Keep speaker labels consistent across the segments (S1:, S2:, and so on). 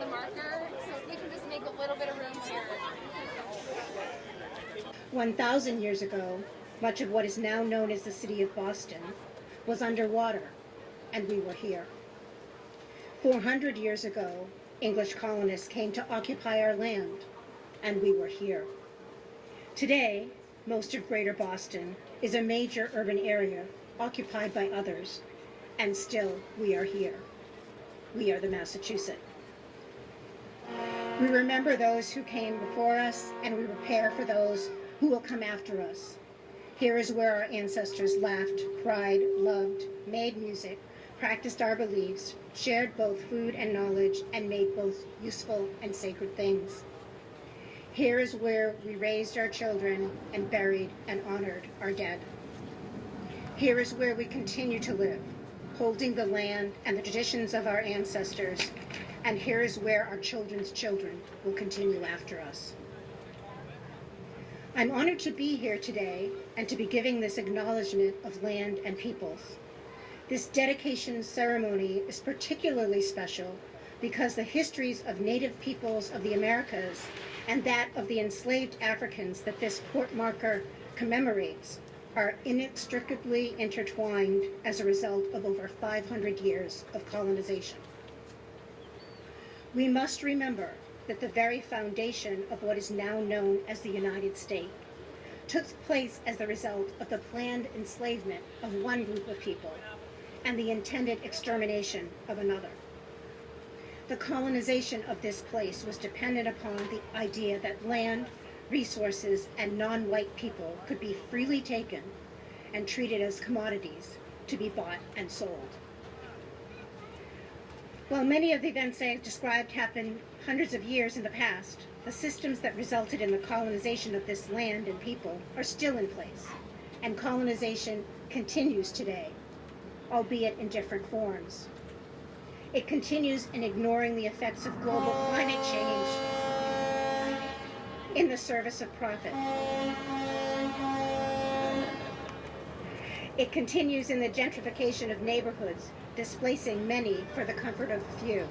S1: the marker, so if we can just make a little bit of room here.
S2: 1,000 years ago, much of what is now known as the city of Boston was underwater, and we were here. 400 years ago, English colonists came to occupy our land, and we were here. Today, most of Greater Boston is a major urban area occupied by others, and still we are here. We are the Massachusetts. We remember those who came before us, and we prepare for those who will come after us. Here is where our ancestors laughed, cried, loved, made music, practiced our beliefs, shared both food and knowledge, and made both useful and sacred things. Here is where we raised our children and buried and honored our dead. Here is where we continue to live, holding the land and the traditions of our ancestors, and here is where our children's children will continue after us. I'm honored to be here today and to be giving this acknowledgement of land and peoples. This dedication ceremony is particularly special because the histories of Native peoples of the Americas and that of the enslaved Africans that this court marker commemorates are inextricably intertwined as a result of over 500 years of colonization. We must remember that the very foundation of what is now known as the United States took place as the result of the planned enslavement of one group of people and the intended extermination of another. The colonization of this place was dependent upon the idea that land, resources, and non-white people could be freely taken and treated as commodities to be bought and sold. While many of the events I have described happened hundreds of years in the past, the systems that resulted in the colonization of this land and people are still in place, and colonization continues today, albeit in different forms. It continues in ignoring the effects of global climate change in the service of profit. It continues in the gentrification of neighborhoods, displacing many for the comfort of a few.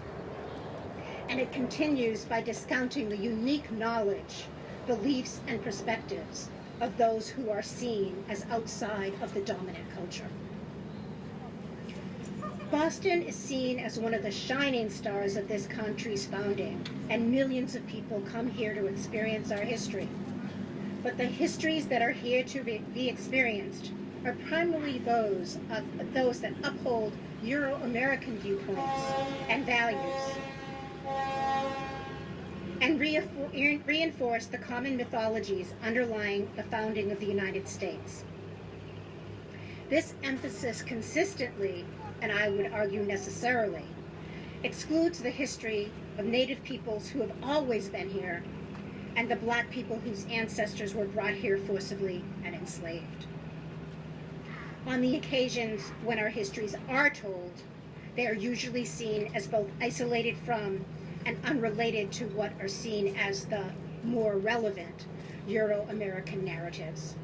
S2: And it continues by discounting the unique knowledge, beliefs, and perspectives of those who are seen as outside of the dominant culture. Boston is seen as one of the shining stars of this country's founding, and millions of people come here to experience our history. But the histories that are here to be experienced are primarily those that uphold Euro-American viewpoints and values, and reinforce the common mythologies underlying the founding of the United States. This emphasis consistently, and I would argue necessarily, excludes the history of Native peoples who have always been here and the Black people whose ancestors were brought here forcibly and enslaved. On the occasions when our histories are told, they are usually seen as both isolated from and unrelated to what are seen as the more relevant Euro-American narratives.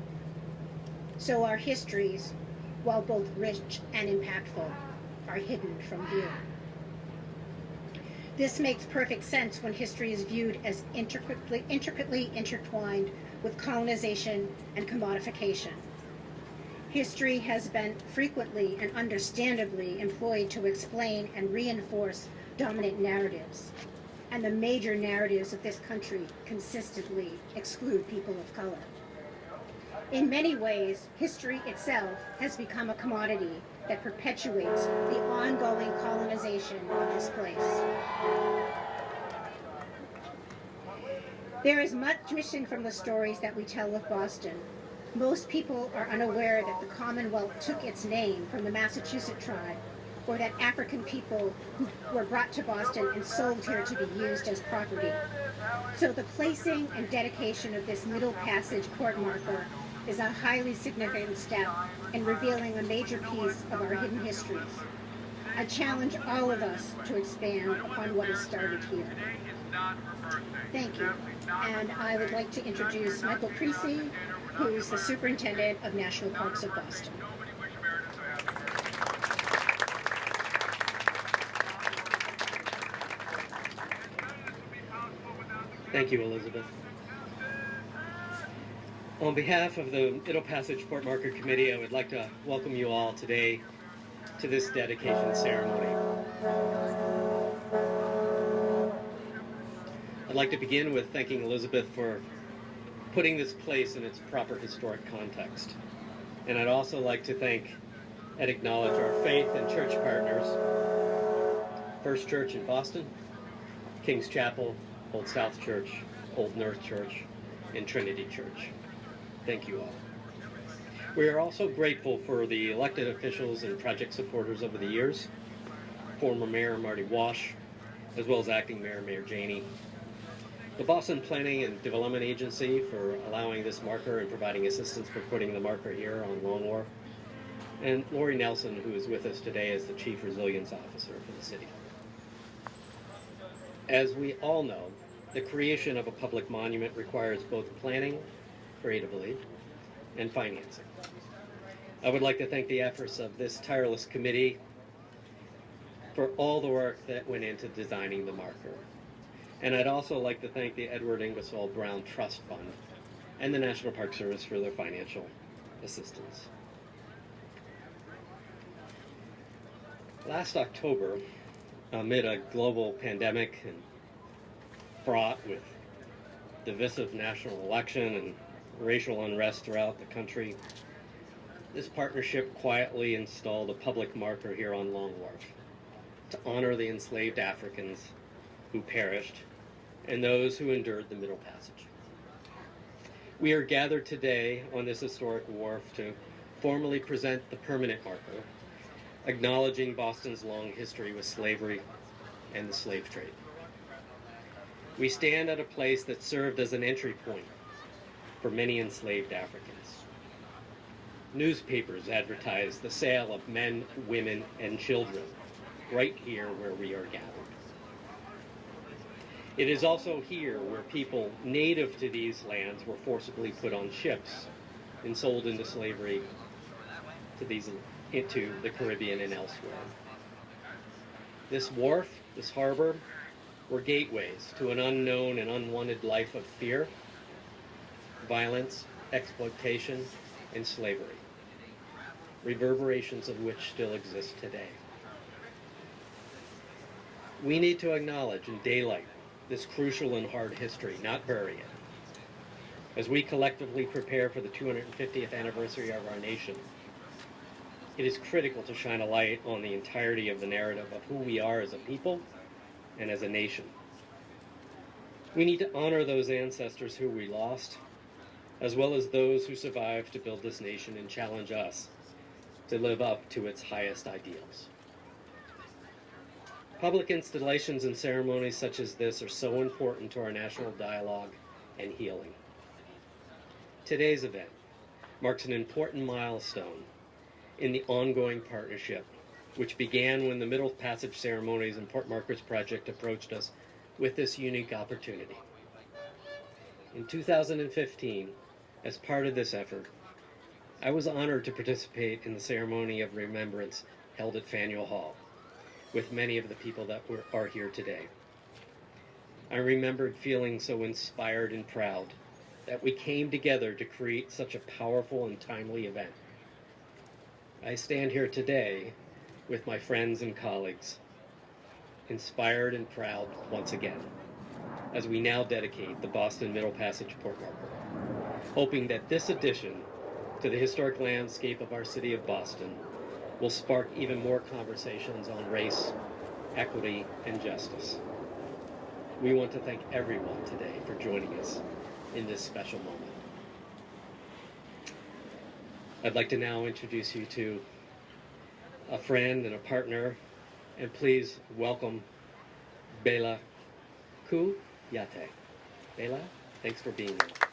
S2: So our histories, while both rich and impactful, are hidden from view. This makes perfect sense when history is viewed as intricately intertwined with colonization and commodification. History has been frequently and understandably employed to explain and reinforce dominant narratives, and the major narratives of this country consistently exclude people of color. In many ways, history itself has become a commodity that perpetuates the ongoing colonization of this place. There is much missing from the stories that we tell of Boston. Most people are unaware that the Commonwealth took its name from the Massachusetts tribe, or that African people who were brought to Boston and sold here to be used as property. So the placing and dedication of this Middle Passage court marker is a highly significant step in revealing a major piece of our hidden histories. I challenge all of us to expand upon what is started here. Thank you. And I would like to introduce Michael Creasy, who is the Superintendent of National Parks of Boston.
S3: Thank you, Elizabeth. On behalf of the Middle Passage Port Marker Committee, I would like to welcome you all today to this dedication ceremony. I'd like to begin with thanking Elizabeth for putting this place in its proper historic context. And I'd also like to thank and acknowledge our faith and church partners, First Church in Boston, King's Chapel, Old South Church, Old North Church, and Trinity Church. Thank you all. We are also grateful for the elected officials and project supporters over the years, former Mayor Marty Walsh, as well as acting Mayor, Mayor Janey, the Boston Planning and Development Agency for allowing this marker and providing assistance for putting the marker here on Long Wharf, and Lori Nelson, who is with us today as the Chief Resilience Officer for the city. As we all know, the creation of a public monument requires both planning, creatively, and financing. I would like to thank the efforts of this tireless committee for all the work that went into designing the marker. And I'd also like to thank the Edward Ingersoll Brown Trust Fund and the National Park Service for their financial assistance. Last October, amid a global pandemic and fraught with divisive national election and racial unrest throughout the country, this partnership quietly installed a public marker here on Long Wharf to honor the enslaved Africans who perished and those who endured the Middle Passage. We are gathered today on this historic wharf to formally present the permanent marker, acknowledging Boston's long history with slavery and the slave trade. We stand at a place that served as an entry point for many enslaved Africans. Newspapers advertised the sale of men, women, and children right here where we are gathered. It is also here where people native to these lands were forcibly put on ships and sold into slavery into the Caribbean and elsewhere. This wharf, this harbor, were gateways to an unknown and unwanted life of fear, violence, exploitation, and slavery, reverberations of which still exist today. We need to acknowledge and daylight this crucial and hard history, not bury it. As we collectively prepare for the 250th anniversary of our nation, it is critical to shine a light on the entirety of the narrative of who we are as a people and as a nation. We need to honor those ancestors who we lost, as well as those who survived to build this nation and challenge us to live up to its highest ideals. Public installations and ceremonies such as this are so important to our national dialogue and healing. Today's event marks an important milestone in the ongoing partnership, which began when the Middle Passage Ceremonies and Port Markers Project approached us with this unique opportunity. In 2015, as part of this effort, I was honored to participate in the ceremony of remembrance held at Faneuil Hall with many of the people that are here today. I remembered feeling so inspired and proud that we came together to create such a powerful and timely event. I stand here today with my friends and colleagues, inspired and proud once again, as we now dedicate the Boston Middle Passage Port Marker, hoping that this addition to the historic landscape of our city of Boston will spark even more conversations on race, equity, and justice. We want to thank everyone today for joining us in this special moment. I'd like to now introduce you to a friend and a partner, and please welcome Bela Kuyate. Bela, thanks for being here.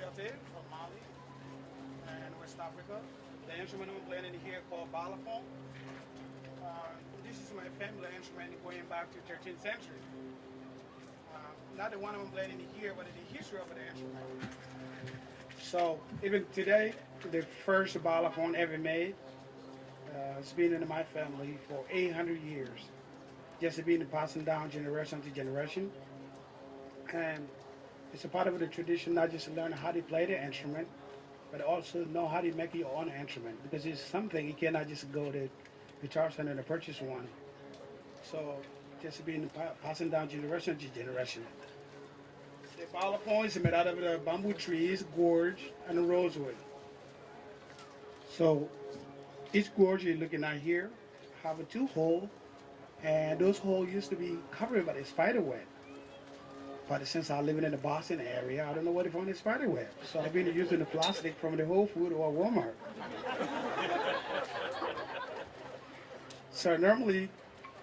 S4: Kuyate from Mali and West Africa. The instrument I'm playing in here called balafon. This is my family instrument going back to 13th century. Not the one I'm playing in here, but the history of the instrument. So even today, the first balafon ever made, it's been in my family for 800 years. Just been passing down generation to generation. And it's a part of the tradition not just to learn how to play the instrument, but also know how to make your own instrument. Because it's something you cannot just go to Guitar Center and purchase one. So just been passing down generation to generation. The balafon is made out of the bamboo trees, gorge, and rosewood. So each gorge you're looking at here have a 2 hole, and those holes used to be covered by the spider web. But since I'm living in the Boston area, I don't know where to find the spider web. So I've been using the plastic from the Whole Food or Walmart. So normally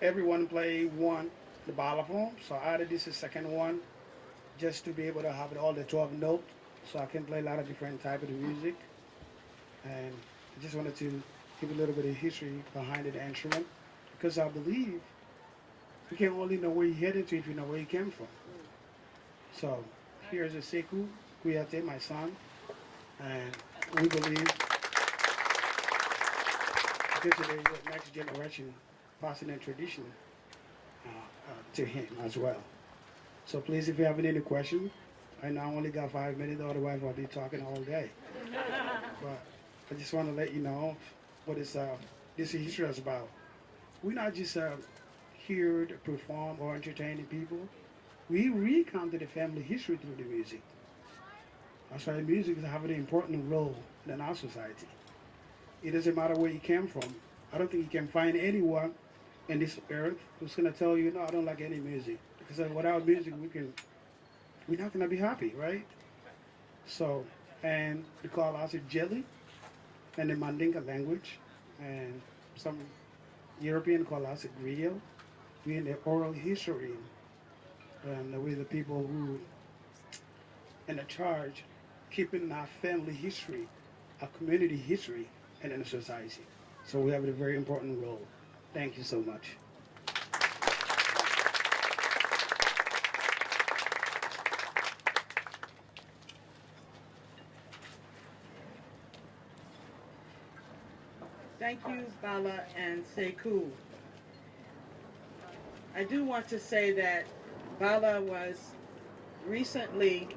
S4: everyone play the balafon. So I added this a second one just to be able to have all the 12 notes, so I can play a lot of different type of music. And I just wanted to give a little bit of history behind the instrument, because I believe you can only know where you're headed to if you know where you came from. So here's a Zokou, Kuyate, my son, and we believe this is the next generation passing that tradition to him as well. So please, if you have any questions, I know I only got 5 minutes, otherwise I'll be talking all day. But I just want to let you know what this history is about. We're not just here to perform or entertain the people. We recounted the family history through the music. That's why music is having an important role in our society. It doesn't matter where you came from. I don't think you can find anyone in this earth who's going to tell you, no, I don't like any music. Because without music, we're not going to be happy, right? So, and we call us jelly in the Mandinka language, and some European call us griot. We're in the oral history, and we're the people who in the charge keeping our family history, our community history, and in the society. So we have a very important role. Thank you so much.
S5: Thank you, Bala and Zokou. I do want to say that Bala was recently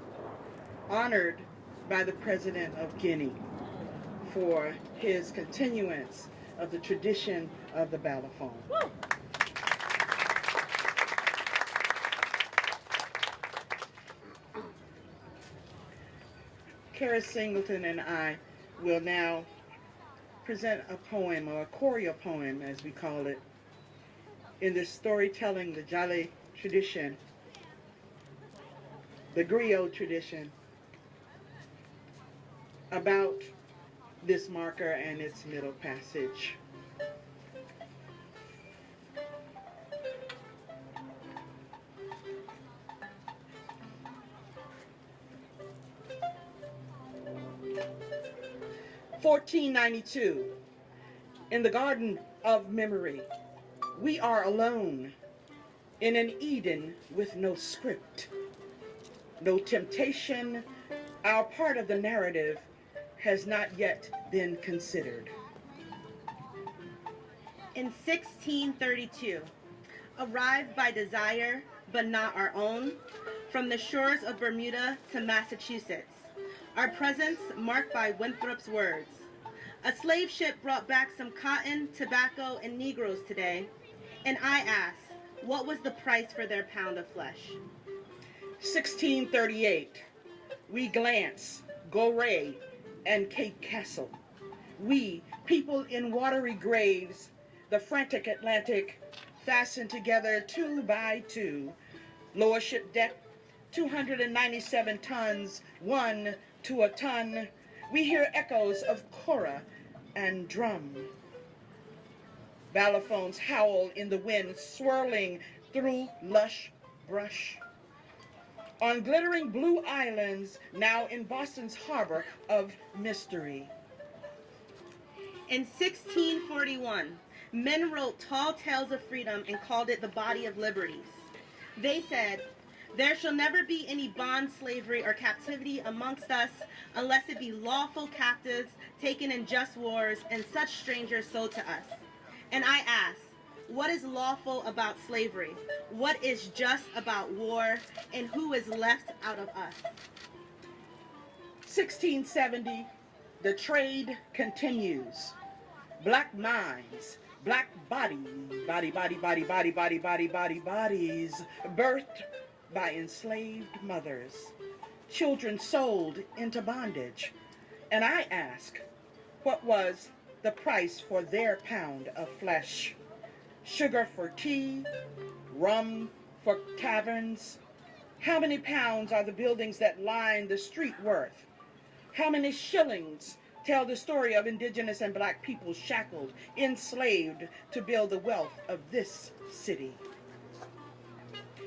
S5: honored by the President of Guinea for his continuance of the tradition of the balafon. Kara Singleton and I will now present a poem, or a choreo poem as we call it, in the storytelling, the Jale tradition, the griot tradition, about this marker and its middle passage. (1492) In the Garden of Memory, we are alone in an Eden with no script, no temptation. Our part of the narrative has not yet been considered.
S6: In 1632, arrived by desire, but not our own, from the shores of Bermuda to Massachusetts, our presence marked by Winthrop's words. A slave ship brought back some cotton, tobacco, and Negroes today, and I asked, what was the price for their pound of flesh?
S5: 1638, we glance, Goree, and Cape Castle. We, people in watery graves, the frantic Atlantic, fastened together 2 by 2. Lower ship deck, 297 tons, 1 to a ton. We hear echoes of kora and drum. Balafons howl in the wind, swirling through lush brush. on glittering blue islands now in Boston's harbor of mystery.
S6: In 1641, men wrote tall tales of freedom and called it the Body of Liberties. They said, "There shall never be any bond slavery or captivity amongst us, unless it be lawful captives taken in just wars, and such strangers sold to us." And I ask, what is lawful about slavery? What is just about war? And who is left out of us?
S5: 1670, the trade continues. Black minds, black bodies, bodies, birthed by enslaved mothers, children sold into bondage. And I ask, what was the price for their pound of flesh? Sugar for tea, rum for taverns. How many pounds are the buildings that line the street worth? How many shillings tell the story of indigenous and black people shackled, enslaved to build the wealth of this city?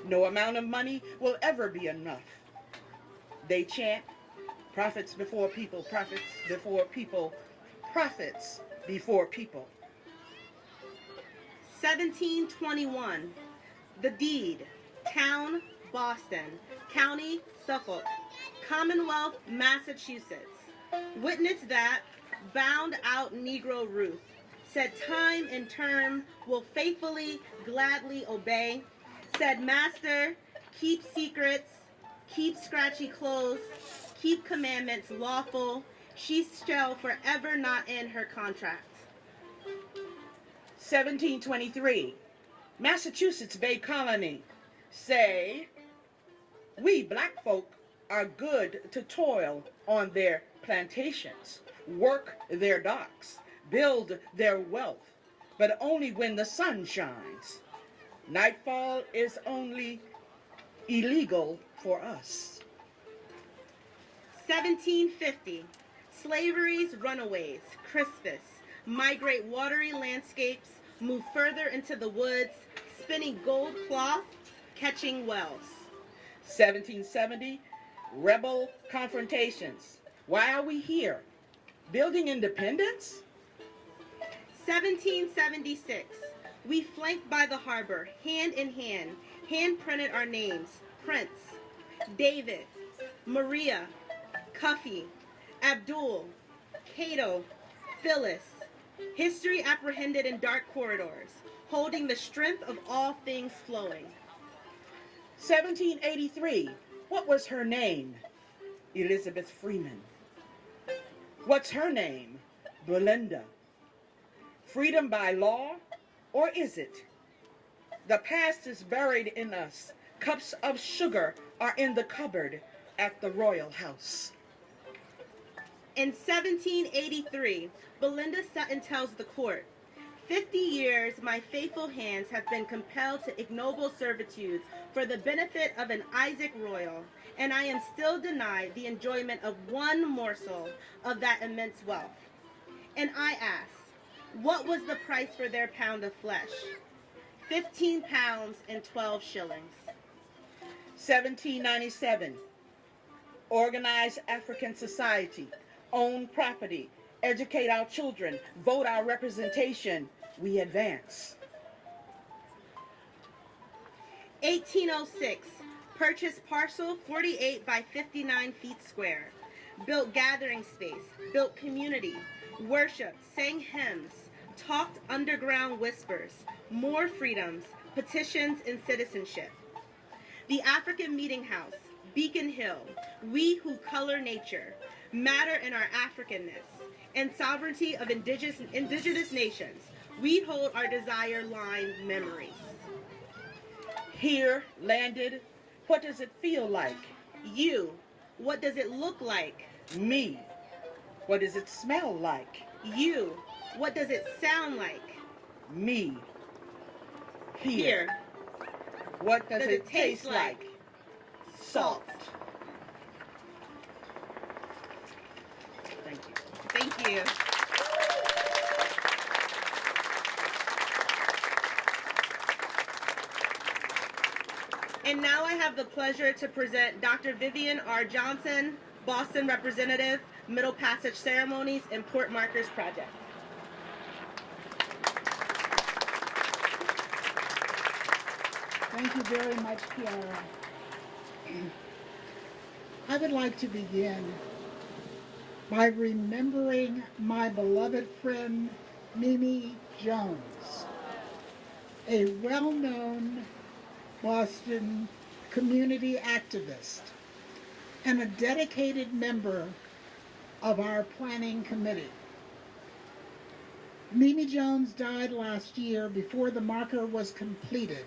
S5: No amount of money will ever be enough. They chant, profits before people, profits before people, profits before people.
S6: 1721, the deed, town, Boston, county, Suffolk, Commonwealth, Massachusetts. Witness that, bound out Negro Ruth, said time and term will faithfully, gladly obey, said master, keep secrets, keep scratchy clothes, keep commandments lawful, she shall forever not end her contract.
S5: 1723, Massachusetts Bay Colony, say, we black folk are good to toil on their plantations, work their docks, build their wealth, but only when the sun shines. Nightfall is only illegal for us.
S6: 1750, slavery's runaways, Crispus, migrate watery landscapes, move further into the woods, spinning gold cloth, catching wells.
S5: 1770, rebel confrontations. Why are we here? Building independence?
S6: 1776, we flanked by the harbor, hand in hand printed our names, Prince, David, Maria, Cuffy, Abdul, Cato, Phyllis. History apprehended in dark corridors, holding the strength of all things flowing.
S5: 1783, what was her name? Elizabeth Freeman. What's her name? Belinda. Freedom by law, or is it? The past is buried in us. Cups of sugar are in the cupboard at the Royal House.
S6: In 1783, Belinda Sutton tells the court, 50 years my faithful hands have been compelled to ignoble servitude for the benefit of an Isaac Royal, and I am still denied the enjoyment of one morsel of that immense wealth. And I ask, what was the price for their pound of flesh? 15 pounds and 12 shillings.
S5: 1797, organize African society, own property, educate our children, vote our representation, we advance.
S6: 1806, purchased parcel 48 by 59 feet square, built gathering space, built community, worshiped, sang hymns, talked underground whispers, more freedoms, petitions, and citizenship. The African Meeting House, Beacon Hill, we who color nature, matter in our Africanness, and sovereignty of indigenous nations, we hold our desire-lined memories.
S5: Here, landed, what does it feel like?
S6: You, what does it look like?
S5: Me, what does it smell like?
S6: You, what does it sound like?
S5: Me.
S6: Here,
S5: what does it taste like?
S6: Salt.
S5: Thank you.
S6: Thank you. And now I have the pleasure to present Dr. Vivian R. Johnson, Boston representative, Middle Passage Ceremonies and Port Markers Project.
S7: Thank you very much, Kiara. I would like to begin by remembering my beloved friend, Mimi Jones, a well-known Boston community activist and a dedicated member of our planning committee. Mimi Jones died last year before the marker was completed,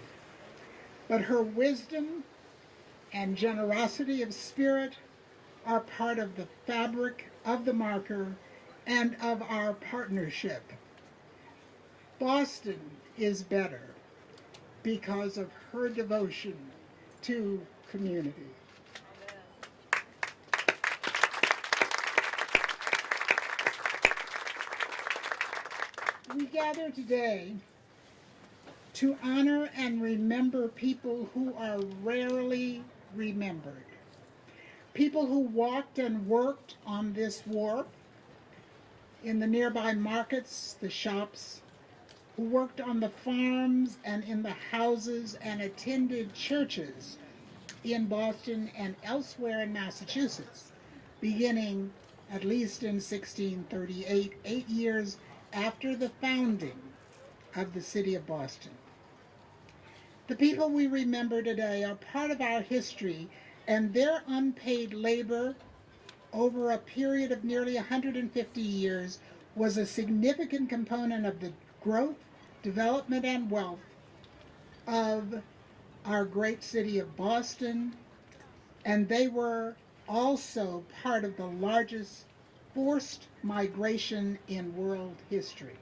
S7: but her wisdom and generosity of spirit are part of the fabric of the marker and of our partnership. Boston is better because of her devotion to community. We gather today to honor and remember people who are rarely remembered. People who walked and worked on this wharf, in the nearby markets, the shops, who worked on the farms and in the houses and attended churches in Boston and elsewhere in Massachusetts, beginning at least in 1638, 8 years after the founding of the city of Boston. The people we remember today are part of our history, and their unpaid labor over a period of nearly 150 years was a significant component of the growth, development, and wealth of our great city of Boston, and they were also part of the largest forced migration in world history.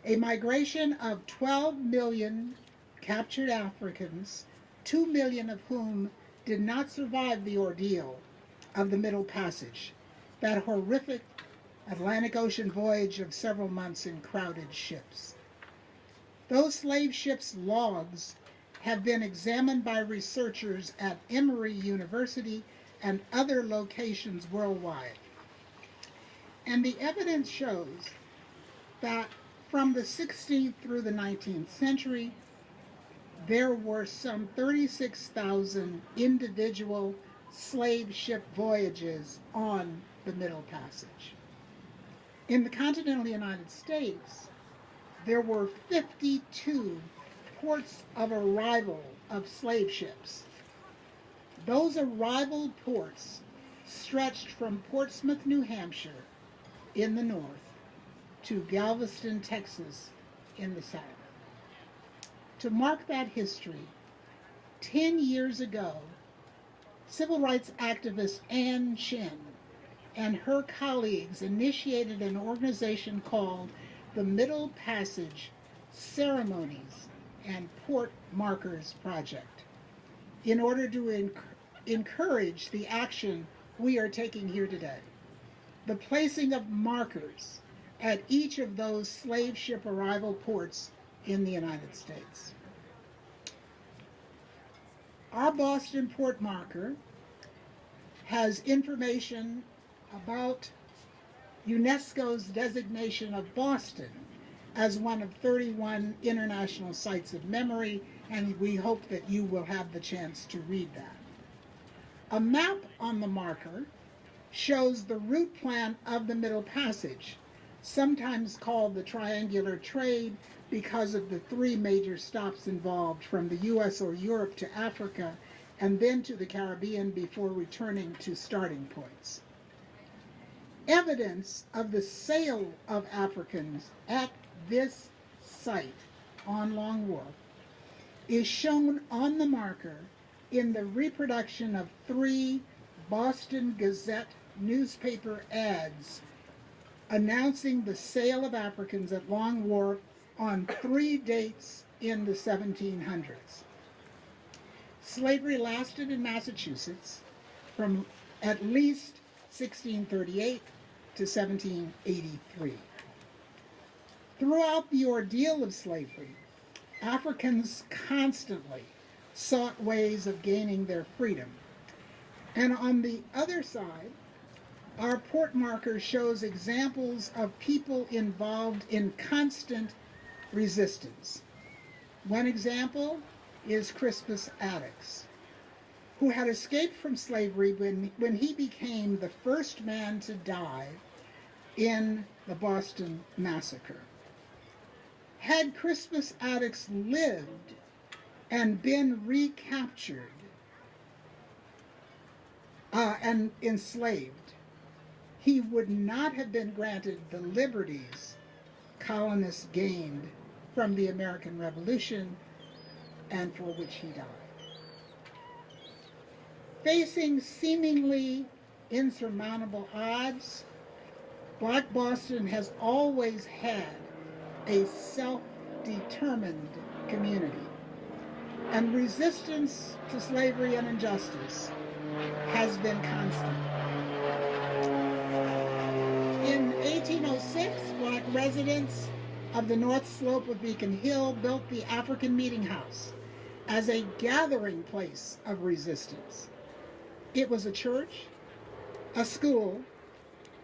S7: A migration of 12 million captured Africans, 2 million of whom did not survive the ordeal of the Middle Passage, that horrific Atlantic Ocean voyage of several months in crowded ships. Those slave ships' logs have been examined by researchers at Emory University and other locations worldwide. And the evidence shows that from the 16th through the 19th century, there were some 36,000 individual slave ship voyages on the Middle Passage. In the continental United States, there were 52 ports of arrival of slave ships. Those arrival ports stretched from Portsmouth, New Hampshire in the north to Galveston, Texas in the south. To mark that history, 10 years ago, civil rights activist Ann Chin and her colleagues initiated an organization called the Middle Passage Ceremonies and Port Markers Project in order to encourage the action we are taking here today. The placing of markers at each of those slave ship arrival ports in the United States. Our Boston port marker has information about UNESCO's designation of Boston as one of 31 international sites of memory, and we hope that you will have the chance to read that. A map on the marker shows the route plan of the Middle Passage, sometimes called the Triangular Trade because of the 3 major stops involved, from the US or Europe to Africa and then to the Caribbean before returning to starting points. Evidence of the sale of Africans at this site on Long Wharf is shown on the marker in the reproduction of 3 Boston Gazette newspaper ads announcing the sale of Africans at Long Wharf on 3 dates in the 1700s. Slavery lasted in Massachusetts from at least 1638 to 1783. Throughout the ordeal of slavery, Africans constantly sought ways of gaining their freedom. And on the other side, our port marker shows examples of people involved in constant resistance. One example is Crispus Attucks, who had escaped from slavery when he became the first man to die in the Boston Massacre. Had Crispus Attucks lived and been recaptured and enslaved, he would not have been granted the liberties colonists gained from the American Revolution and for which he died. Facing seemingly insurmountable odds, Black Boston has always had a self-determined community, and resistance to slavery and injustice has been constant. In 1806, Black residents of the North Slope of Beacon Hill built the African Meeting House as a gathering place of resistance. It was a church, a school,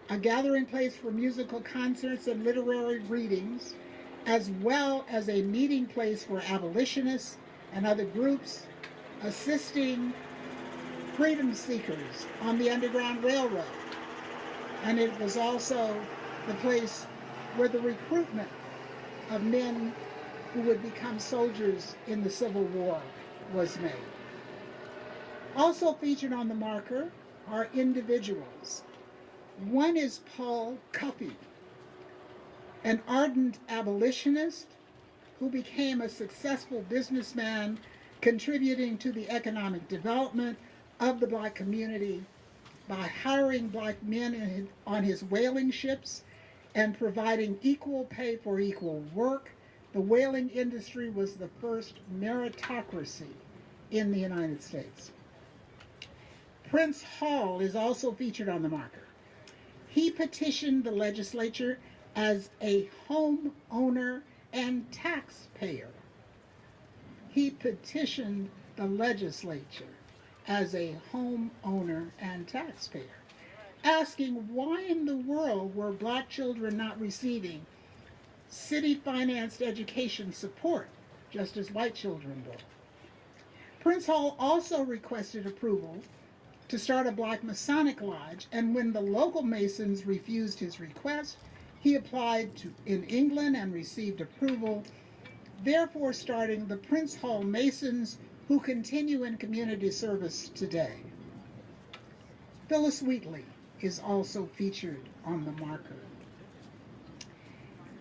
S7: a gathering place for musical concerts and literary readings, as well as a meeting place for abolitionists and other groups assisting freedom seekers on the Underground Railroad. And it was also the place where the recruitment of men who would become soldiers in the Civil War was made. Also featured on the marker are individuals. One is Paul Cuffy, an ardent abolitionist who became a successful businessman, contributing to the economic development of the Black community by hiring Black men on his whaling ships and providing equal pay for equal work. The whaling industry was the first meritocracy in the United States. Prince Hall is also featured on the marker. He petitioned the legislature as a homeowner and taxpayer. He petitioned the legislature as a homeowner and taxpayer, asking why in the world were Black children not receiving city-financed education support, just as white children were. Prince Hall also requested approval to start a Black Masonic Lodge, and when the local Masons refused his request, he applied in England and received approval, therefore starting the Prince Hall Masons, who continue in community service today. Phyllis Wheatley is also featured on the marker.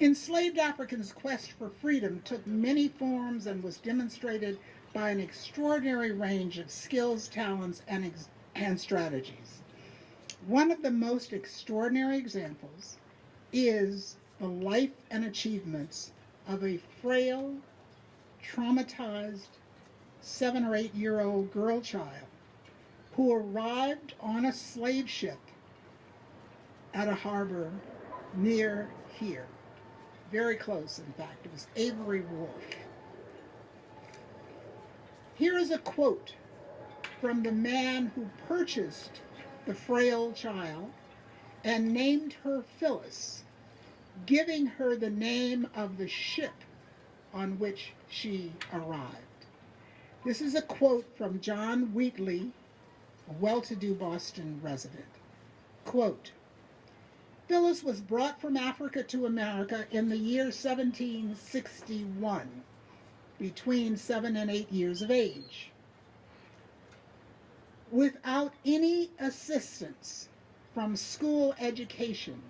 S7: Enslaved Africans' quest for freedom took many forms and was demonstrated by an extraordinary range of skills, talents, and strategies. One of the most extraordinary examples is the life and achievements of a frail, traumatized 7 or 8 year old girl child who arrived on a slave ship at a harbor near here. Very close, in fact. It was Avery Wharf. Here is a quote from the man who purchased the frail child and named her Phyllis, giving her the name of the ship on which she arrived. This is a quote from John Wheatley, a well-to-do Boston resident. Quote, Phyllis was brought from Africa to America in the year 1761, between 7 and 8 years of age. Without any assistance from school education,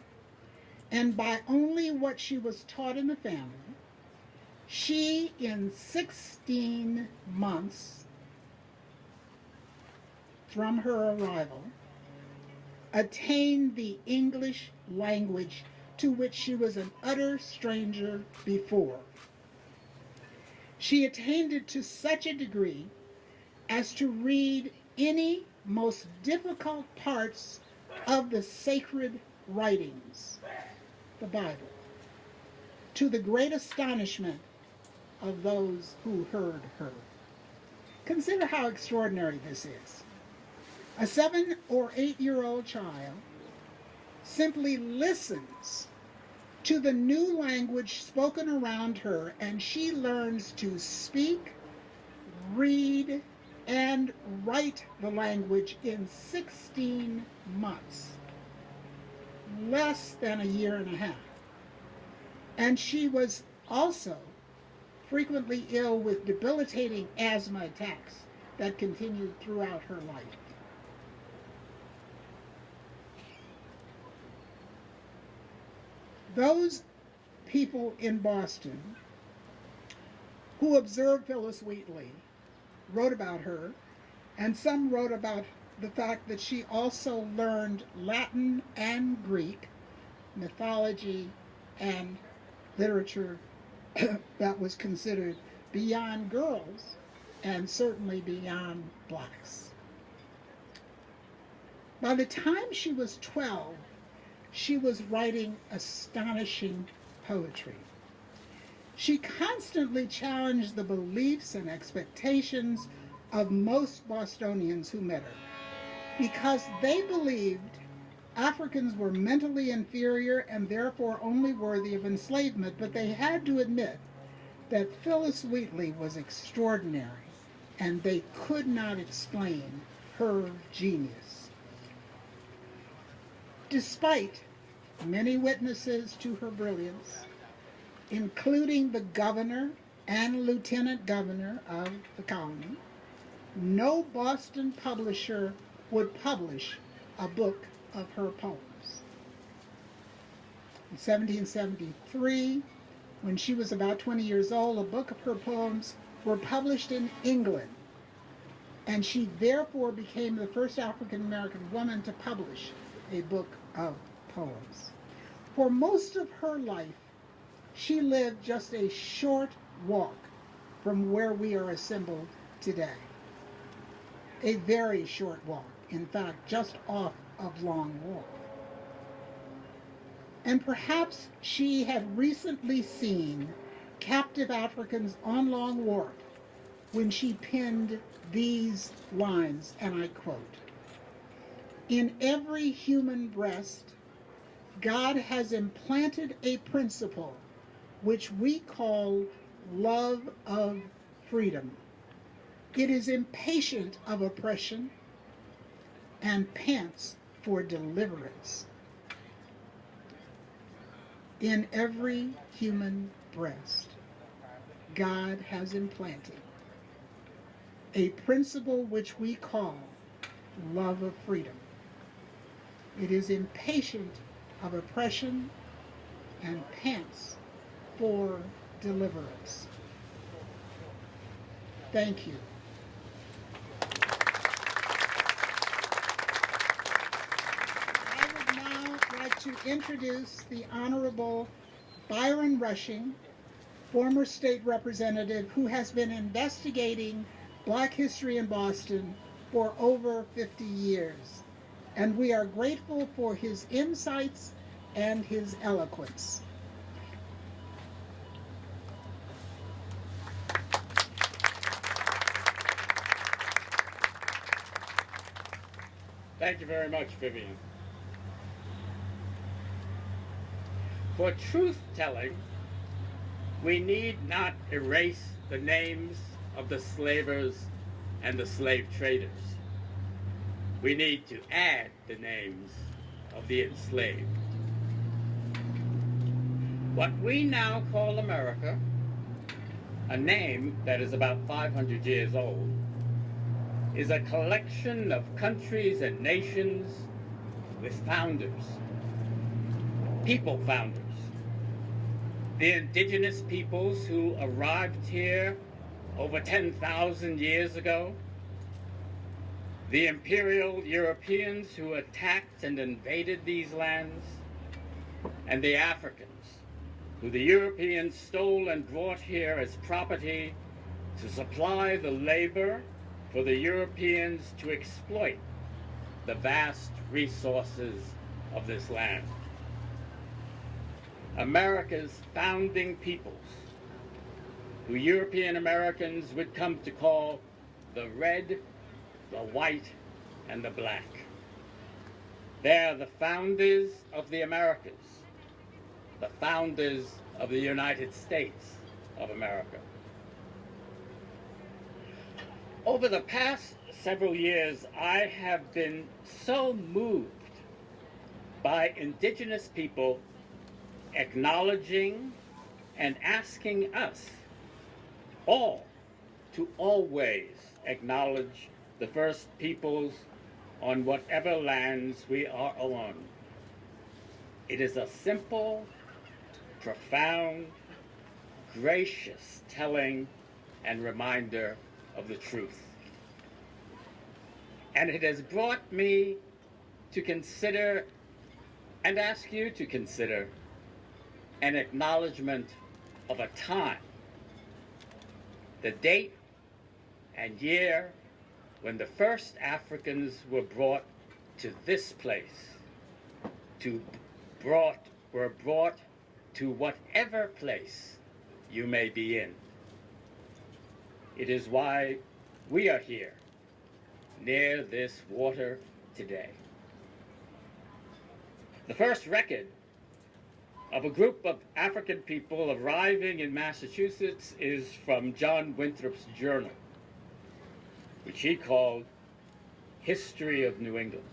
S7: and by only what she was taught in the family, she, in 16 months from her arrival, attained the English language to which she was an utter stranger before. She attained it to such a degree as to read any most difficult parts of the sacred writings, the Bible, to the great astonishment of those who heard her. Consider how extraordinary this is. A 7 or 8-year-old child simply listens to the new language spoken around her, and she learns to speak, read, and write the language in 16 months, less than a year and a half. And she was also frequently ill with debilitating asthma attacks that continued throughout her life. Those people in Boston who observed Phyllis Wheatley wrote about her, and some wrote about the fact that she also learned Latin and Greek, mythology and literature that was considered beyond girls and certainly beyond blacks. By the time she was 12, she was writing astonishing poetry. She constantly challenged the beliefs and expectations of most Bostonians who met her, because they believed Africans were mentally inferior and therefore only worthy of enslavement, but they had to admit that Phyllis Wheatley was extraordinary, and they could not explain her genius. Despite many witnesses to her brilliance, including the governor and lieutenant governor of the colony, no Boston publisher would publish a book of her poems. In 1773, when she was about 20 years old, a book of her poems were published in England, and she therefore became the first African American woman to publish a book of poems. For most of her life, she lived just a short walk from where we are assembled today. A very short walk, in fact, just off of Long Wharf. And perhaps she had recently seen captive Africans on Long Wharf when she penned these lines, and I quote, "In every human breast, God has implanted a principle which we call love of freedom. It is impatient of oppression and pants for deliverance. In every human breast, God has implanted a principle which we call love of freedom. It is impatient of oppression and pants for deliverance." Thank you. I would now like to introduce the Honorable Byron Rushing, former state representative who has been investigating Black history in Boston for over 50 years. And we are grateful for his insights and his eloquence.
S8: Thank you very much, Vivian. For truth-telling, we need not erase the names of the slavers and the slave traders. We need to add the names of the enslaved. What we now call America, a name that is about 500 years old, is a collection of countries and nations with founders, people founders. The indigenous peoples who arrived here over 10,000 years ago, the imperial Europeans who attacked and invaded these lands, and the Africans who the Europeans stole and brought here as property to supply the labor for the Europeans to exploit the vast resources of this land. America's founding peoples, who European Americans would come to call the red, the white, and the black. They're the founders of the Americas, the founders of the United States of America. Over the past several years, I have been so moved by indigenous people acknowledging and asking us all to always acknowledge the first peoples on whatever lands we are on. It is a simple, profound, gracious telling and reminder of the truth. And it has brought me to consider and ask you to consider an acknowledgement of a time, the date and year when the first Africans were brought to this place, were brought to whatever place you may be in. It is why we are here, near this water today. The first record of a group of African people arriving in Massachusetts is from John Winthrop's journal, which he called History of New England.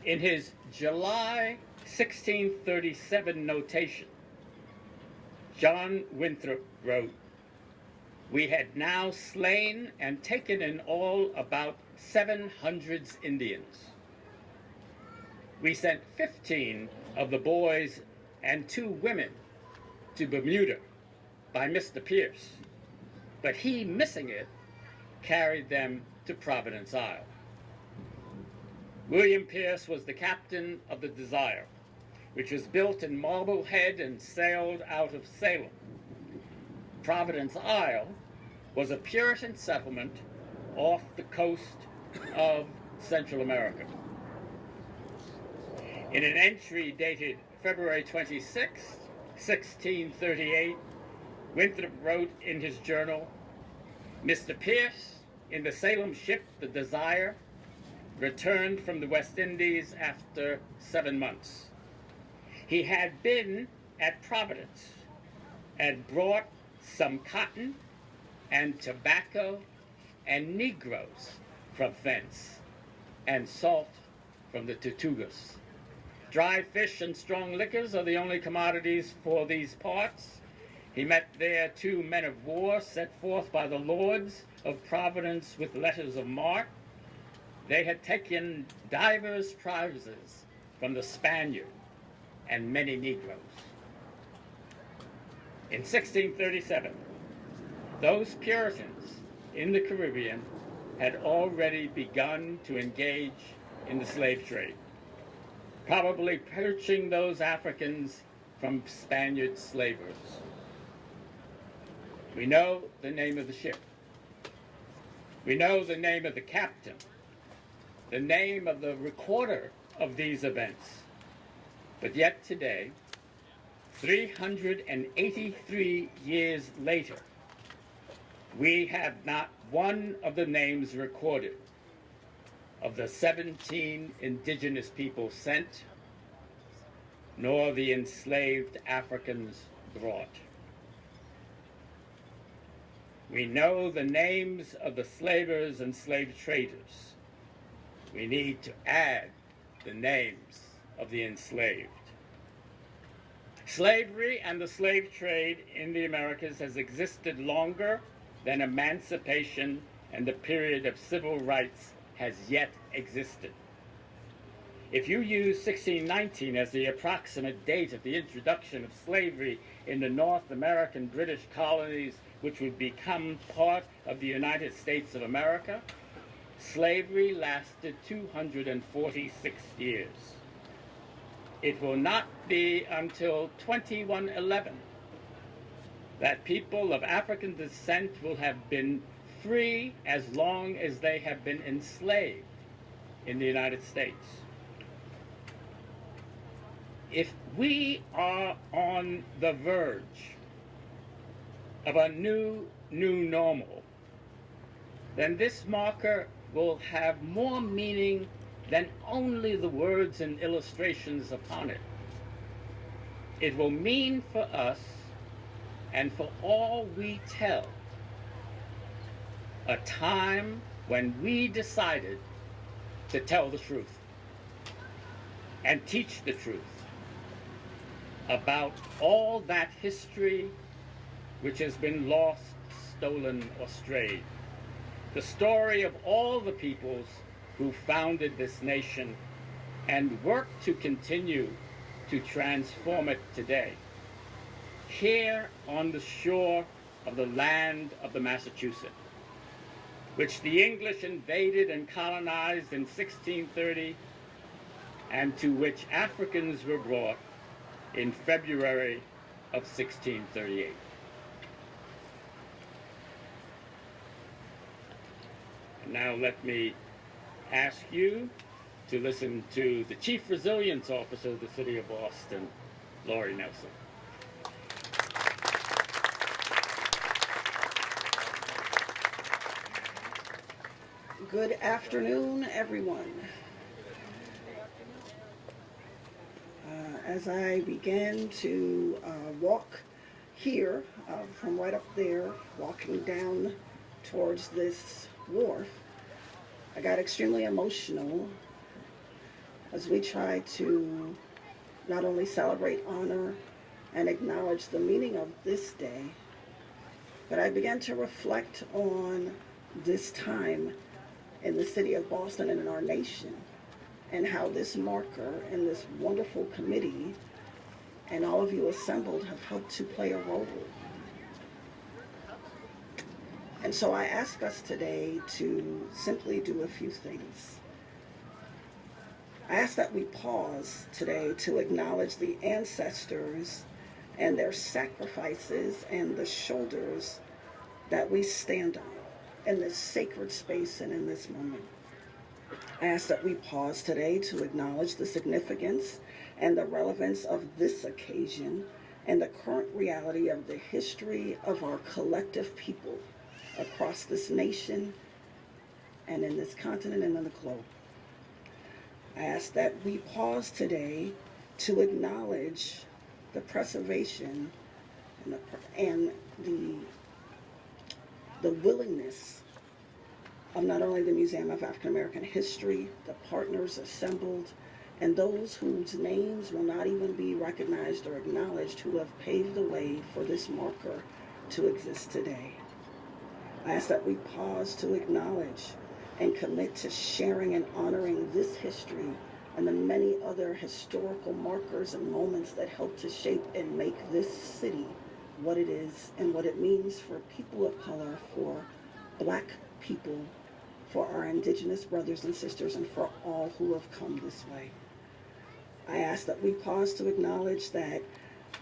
S8: In his July 1637 notation, John Winthrop wrote, "We had now slain and taken in all about 700 Indians. We sent 15 of the boys and 2 women to Bermuda by Mr. Pierce, but he, missing it, carried them to Providence Isle. William Pierce was the captain of the Desire, which was built in Marblehead and sailed out of Salem. Providence Isle was a Puritan settlement off the coast of Central America." In an entry dated February 26, 1638, Winthrop wrote in his journal, "Mr. Pierce, in the Salem ship, the Desire, returned from the West Indies after 7 months. He had been at Providence and brought some cotton and tobacco and Negroes from thence, and salt from the Tortugas. Dry fish and strong liquors are the only commodities for these parts. He met there 2 men of war set forth by the lords of Providence with letters of marque. They had taken divers prizes from the Spaniard and many Negroes." In 1637, those Puritans in the Caribbean had already begun to engage in the slave trade, probably purging those Africans from Spaniard slavers. We know the name of the ship. We know the name of the captain, the name of the recorder of these events. But yet today, 383 years later, we have not one of the names recorded of the 17 indigenous people sent, nor the enslaved Africans brought. We know the names of the slavers and slave traders. We need to add the names of the enslaved. Slavery and the slave trade in the Americas has existed longer than emancipation and the period of civil rights has yet existed. If you use 1619 as the approximate date of the introduction of slavery in the North American British colonies, which would become part of the United States of America, slavery lasted 246 years. It will not be until 2111 that people of African descent will have been free as long as they have been enslaved in the United States. If we are on the verge of a new normal, then this marker will have more meaning than only the words and illustrations upon it. It will mean for us and for all we tell a time when we decided to tell the truth and teach the truth about all that history which has been lost, stolen, or strayed. The story of all the peoples who founded this nation and worked to continue to transform it today. Here on the shore of the land of the Massachusetts, which the English invaded and colonized in 1630, and to which Africans were brought in February of 1638. And now let me ask you to listen to the Chief Resilience Officer of the City of Boston, Laurie Nelson.
S9: Good afternoon, everyone. As I began to walk here, from right up there, walking down towards this wharf, I got extremely emotional as we try to not only celebrate, honor, and acknowledge the meaning of this day, but I began to reflect on this time in the city of Boston and in our nation, and how this marker and this wonderful committee and all of you assembled have helped to play a role. And so I ask us today to simply do a few things. I ask that we pause today to acknowledge the ancestors and their sacrifices and the shoulders that we stand on in this sacred space and in this moment. I ask that we pause today to acknowledge the significance and the relevance of this occasion and the current reality of the history of our collective people across this nation and in this continent and in the globe. I ask that we pause today to acknowledge the preservation and the willingness of not only the Museum of African American History, the partners assembled, and those whose names will not even be recognized or acknowledged, who have paved the way for this marker to exist today. I ask that we pause to acknowledge and commit to sharing and honoring this history and the many other historical markers and moments that help to shape and make this city what it is and what it means for people of color, for Black people, for our Indigenous brothers and sisters, and for all who have come this way. I ask that we pause to acknowledge that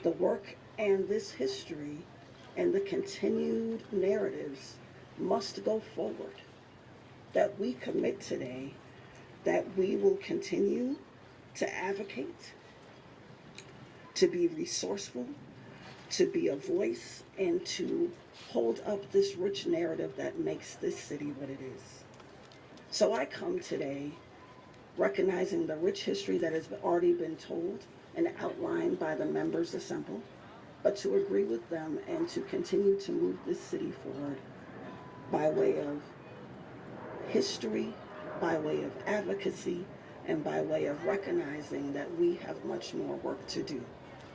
S9: the work and this history and the continued narratives must go forward, that we commit today that we will continue to advocate, to be resourceful, to be a voice, and to hold up this rich narrative that makes this city what it is. So I come today recognizing the rich history that has already been told and outlined by the members assembled, but to agree with them and to continue to move this city forward by way of history, by way of advocacy, and by way of recognizing that we have much more work to do.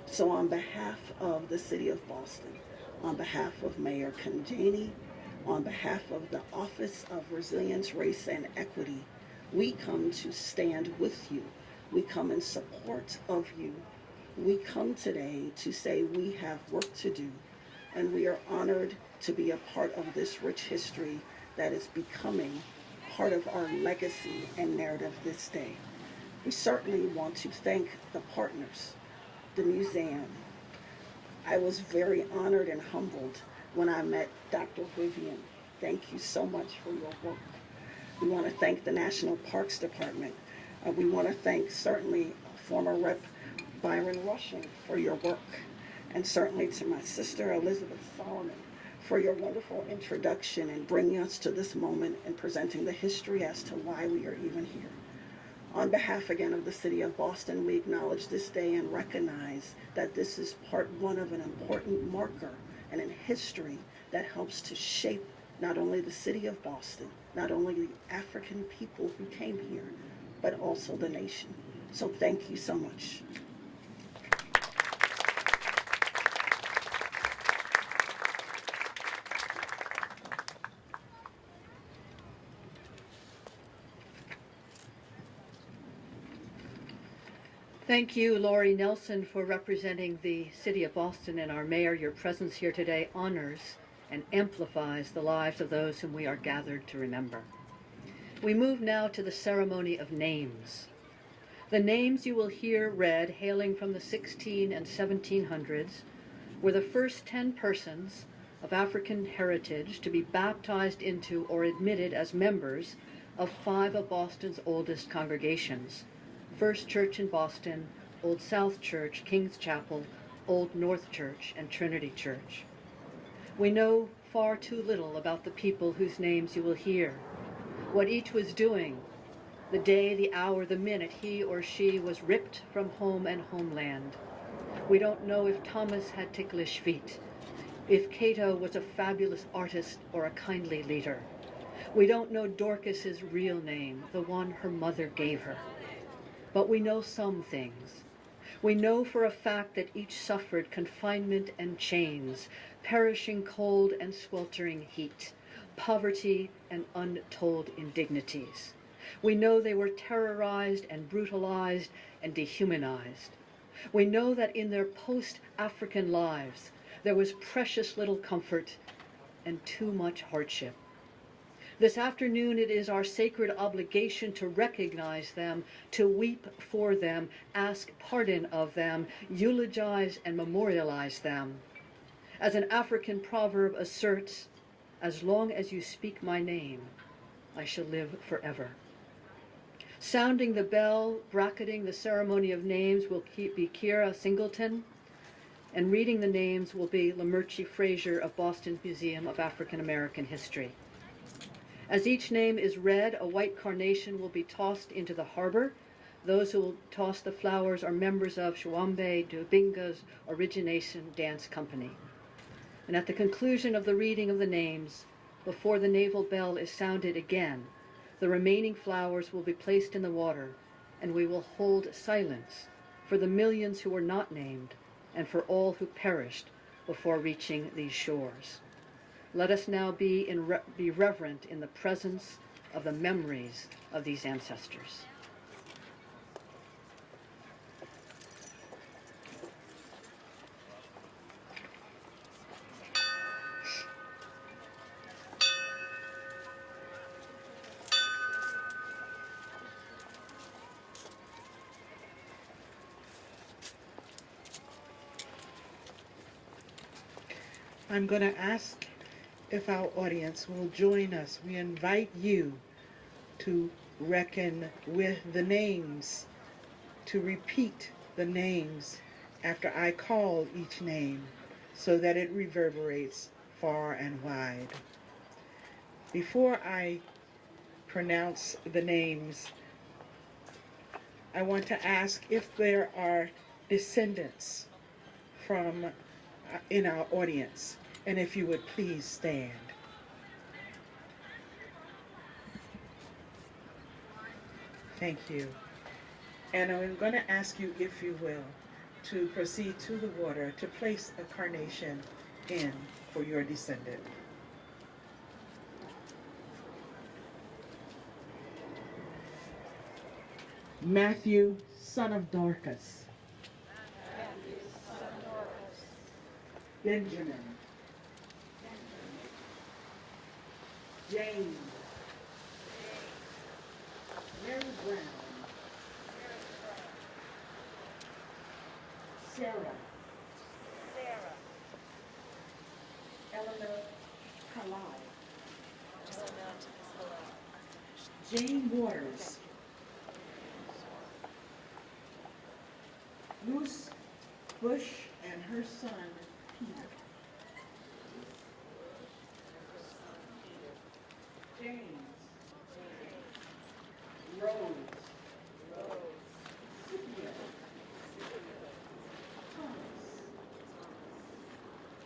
S9: So on behalf of the City of Boston, on behalf of Mayor Conjani, on behalf of the Office of Resilience, Race, and Equity, we come to stand with you. We come in support of you. We come today to say we have work to do, and we are honored to be a part of this rich history that is becoming part of our legacy and narrative this day. We certainly want to thank the partners, the museum. I was very honored and humbled when I met Dr. Vivian. Thank you so much for your work. We want to thank the National Parks Department. We want to thank certainly former Rep. Byron Rushing for your work, and certainly to my sister Elizabeth Solomon for your wonderful introduction and bringing us to this moment and presenting the history as to why we are even here. On behalf again of the City of Boston, we acknowledge this day and recognize that this is part one of an important marker and in history that helps to shape not only the City of Boston, not only the African people who came here, but also the nation. So thank you so much.
S10: Thank you, Laurie Nelson, for representing the City of Boston and our mayor. Your presence here today honors and amplifies the lives of those whom we are gathered to remember. We move now to the ceremony of names. The names you will hear read, hailing from the 16 and 1700s, were the first 10 persons of African heritage to be baptized into or admitted as members of 5 of Boston's oldest congregations: First Church in Boston, Old South Church, King's Chapel, Old North Church, and Trinity Church. We know far too little about the people whose names you will hear, what each was doing, the day, the hour, the minute he or she was ripped from home and homeland. We don't know if Thomas had ticklish feet, if Cato was a fabulous artist or a kindly leader. We don't know Dorcas's real name, the one her mother gave her. But we know some things. We know for a fact that each suffered confinement and chains, perishing cold and sweltering heat, poverty and untold indignities. We know they were terrorized and brutalized and dehumanized. We know that in their post-African lives, there was precious little comfort and too much hardship. This afternoon, it is our sacred obligation to recognize them, to weep for them, ask pardon of them, eulogize and memorialize them. As an African proverb asserts, "As long as you speak my name, I shall live forever." Sounding the bell, bracketing the ceremony of names will be Kira Singleton, and reading the names will be Lamerchi Frazier of Boston Museum of African American History. As each name is read, a white carnation will be tossed into the harbor. Those who will toss the flowers are members of Shawambe Dubinga's Origination Dance Company. And at the conclusion of the reading of the names, before the naval bell is sounded again, the remaining flowers will be placed in the water, and we will hold silence for the millions who were not named and for all who perished before reaching these shores. Let us now be reverent in the presence of the memories of these ancestors.
S5: I'm going to ask if our audience will join us. We invite you to reckon with the names, to repeat the names after I call each name so that it reverberates far and wide. Before I pronounce the names, I want to ask if there are descendants from in our audience, and if you would please stand. Thank you. And I'm going to ask you, if you will, to proceed to the water to place a carnation in for your descendant. Matthew, son of Dorcas. Benjamin. James. Mary Brown. Sarah. Eleanor Kalai. Jane Waters. Luce Bush and her son Peter. James, Rose, Cynthia, Thomas,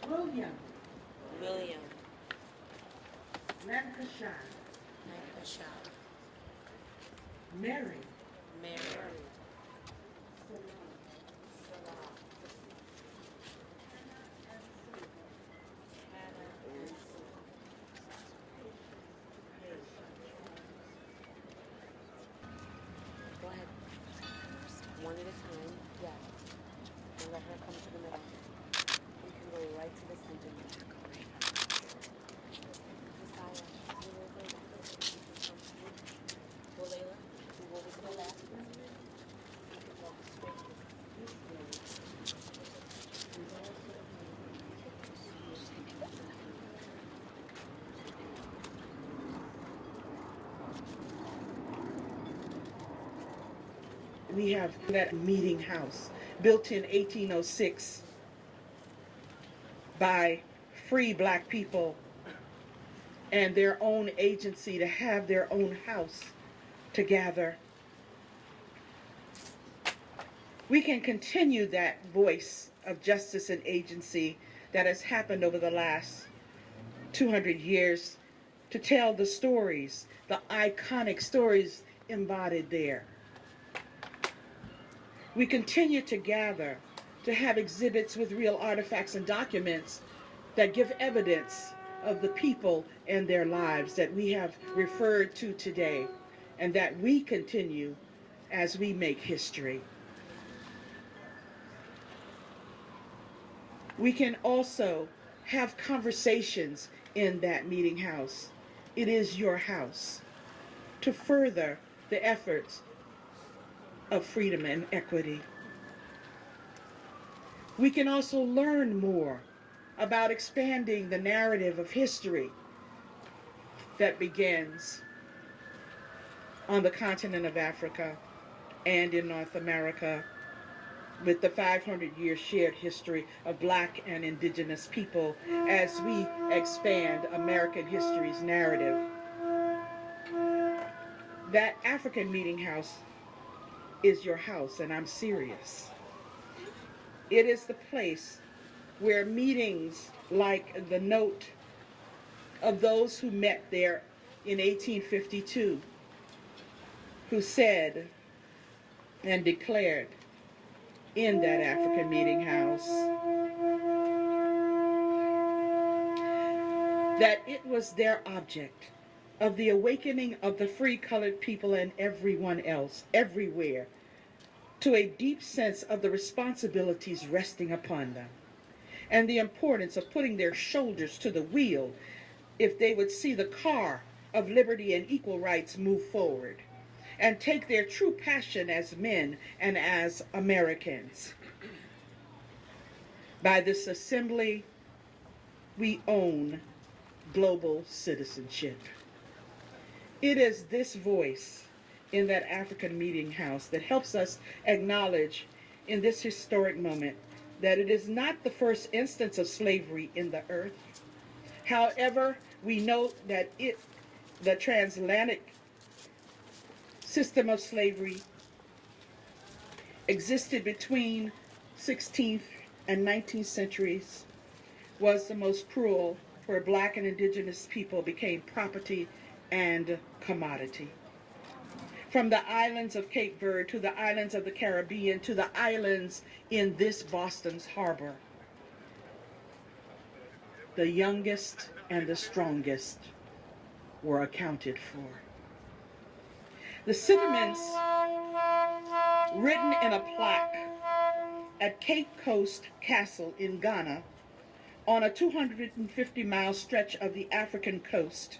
S5: William, Lancashire, Mary,
S11: Go ahead. One at a time. Yeah. And let her come to the middle. You can go right to the center. Messiah, you will go back to the center. Go, Layla. You go over to the left. You can walk straight this way.
S5: We have that meeting house built in 1806 by free black people and their own agency to have their own house to gather. We can continue that voice of justice and agency that has happened over the last 200 years to tell the stories, the iconic stories embodied there. We continue to gather, to have exhibits with real artifacts and documents that give evidence of the people and their lives that we have referred to today, and that we continue as we make history. We can also have conversations in that meeting house. It is your house to further the efforts of freedom and equity. We can also learn more about expanding the narrative of history that begins on the continent of Africa and in North America with the 500-year shared history of Black and Indigenous people as we expand American history's narrative. That African meeting house is your house, and I'm serious. It is the place where meetings like the note of those who met there in 1852, who said and declared in that African meeting house that it was their object of the awakening of the free colored people and everyone else, everywhere, to a deep sense of the responsibilities resting upon them and the importance of putting their shoulders to the wheel if they would see the car of liberty and equal rights move forward and take their true passion as men and as Americans. By this assembly, we own global citizenship. It is this voice in that African meeting house that helps us acknowledge in this historic moment that it is not the first instance of slavery in the earth. However, we note that the transatlantic system of slavery existed between 16th and 19th centuries, was the most cruel, where Black and Indigenous people became property and commodity. From the islands of Cape Verde to the islands of the Caribbean to the islands in this Boston's harbor, the youngest and the strongest were accounted for. The sentiments written in a plaque at Cape Coast Castle in Ghana on a 250-mile stretch of the African coast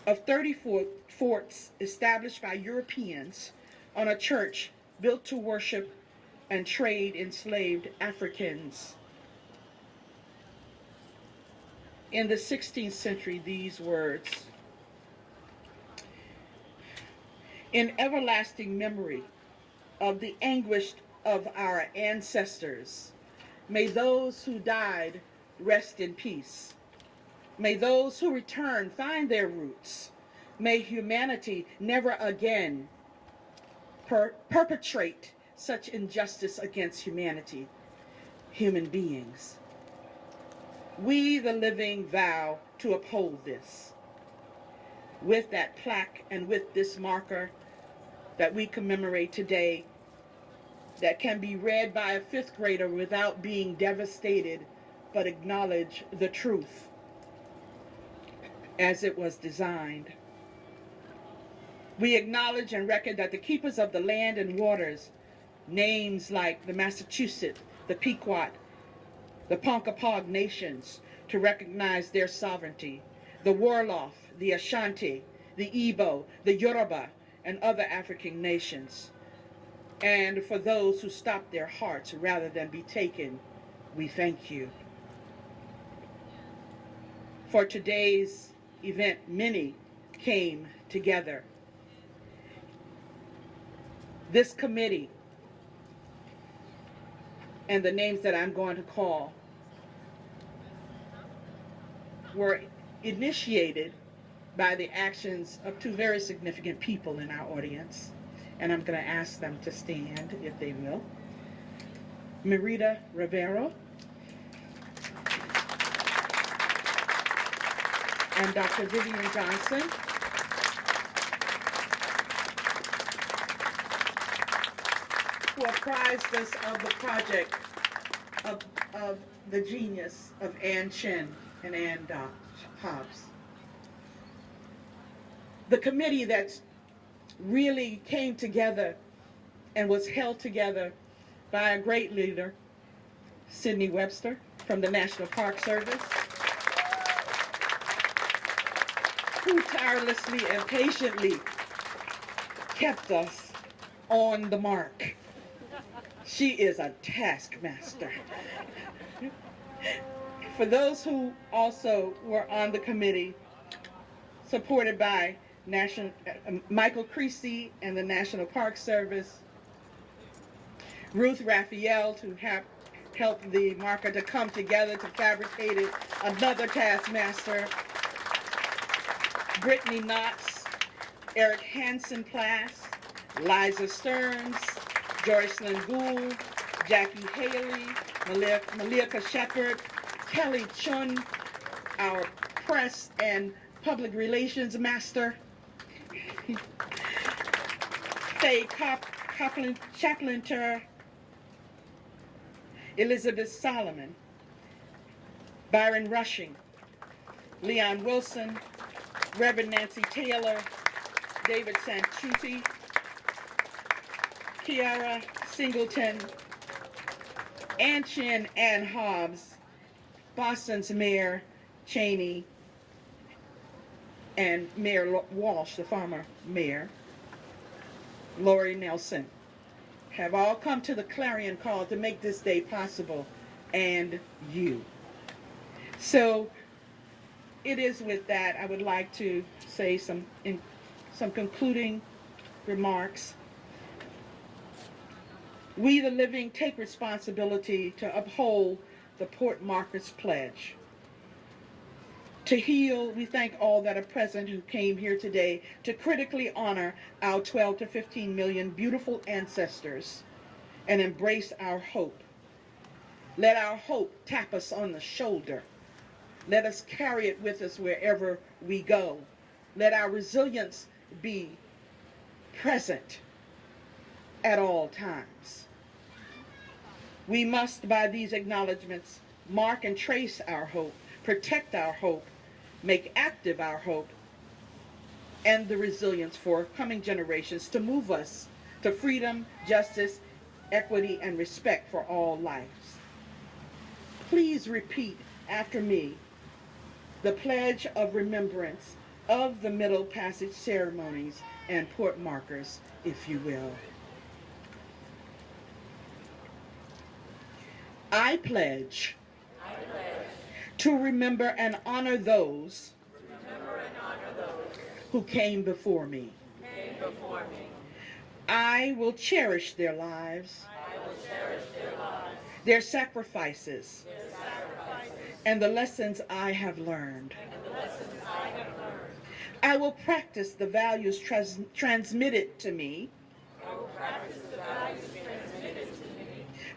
S5: of 34 forts established by Europeans on a church built to worship and trade enslaved Africans. In the 16th century, these words: in everlasting memory of the anguish of our ancestors, may those who died rest in peace. May those who return find their roots May humanity never again perpetrate such injustice against humanity, human beings. We, the living, vow to uphold this. With that plaque and with this marker that we commemorate today, that can be read by a fifth grader without being devastated, but acknowledge the truth as it was designed. We acknowledge and reckon that the keepers of the land and waters, names like the Massachusetts, the Pequot, the Ponkapog nations, to recognize their sovereignty, the Wolof, the Ashanti, the Igbo, the Yoruba, and other African nations. And for those who stopped their hearts rather than be taken, we thank you. For today's event, many came together. This committee and the names that I'm going to call were initiated by the actions of two very significant people in our audience. And I'm going to ask them to stand, if they will. Merida Rivero and Dr. Vivian Johnson. Who apprised us of the project of the genius of Ann Chin and Ann Hobbs. The committee that really came together and was held together by a great leader, Sidney Webster from the National Park Service, who tirelessly and patiently kept us on the mark. She is a taskmaster. For those who also were on the committee, supported by Michael Creasy and the National Park Service, Ruth Raphael to help the marker to come together to fabricate it, another taskmaster, Brittany Knotts, Eric Hansen Plass, Liza Stearns, Joycelyn Gould, Jackie Haley, Malika Shepard, Kelly Chun, our press and public relations master, Faye Chaplinter, Elizabeth Solomon, Byron Rushing, Leon Wilson, Reverend Nancy Taylor, David Santucci, Kiara Singleton, Ann Chin, Ann Hobbs, Boston's Mayor Cheney, and Mayor Walsh, the former mayor, Lori Nelson, have all come to the clarion call to make this day possible, and you. So it is with that I would like to say some concluding remarks. We, the living, take responsibility to uphold the Port Markers Pledge. To heal, we thank all that are present who came here today to critically honor our 12 to 15 million beautiful ancestors and embrace our hope. Let our hope tap us on the shoulder. Let us carry it with us wherever we go. Let our resilience be present at all times. We must, by these acknowledgments, mark and trace our hope, protect our hope, make active our hope, and the resilience for coming generations to move us to freedom, justice, equity, and respect for all lives. Please repeat after me the Pledge of Remembrance of the Middle Passage Ceremonies and Port Markers, if you will. I pledge to remember and honor those who came before me. I will cherish their lives, their sacrifices, and the lessons I have learned. I will practice the values transmitted to me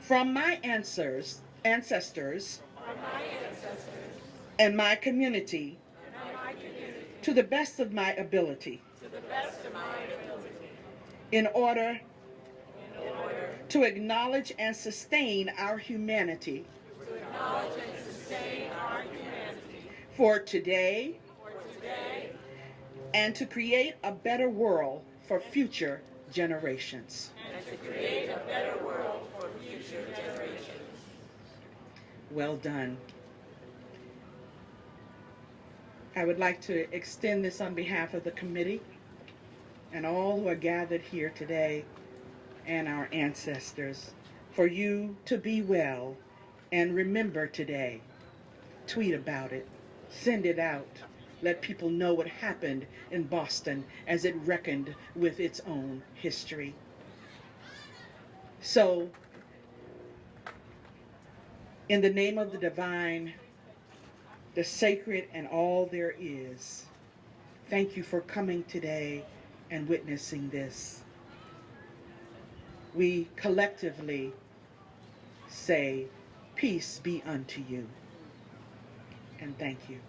S5: from my ancestors and my community to the best of my ability in order to acknowledge and sustain our humanity for today and to create a better world for future generations. Well done. I would like to extend this on behalf of the committee and all who are gathered here today and our ancestors for you to be well and remember today. Tweet about it, send it out, let people know what happened in Boston as it reckoned with its own history. So, in the name of the divine, the sacred, and all there is, thank you for coming today and witnessing this. We collectively say, peace be unto you, and thank you.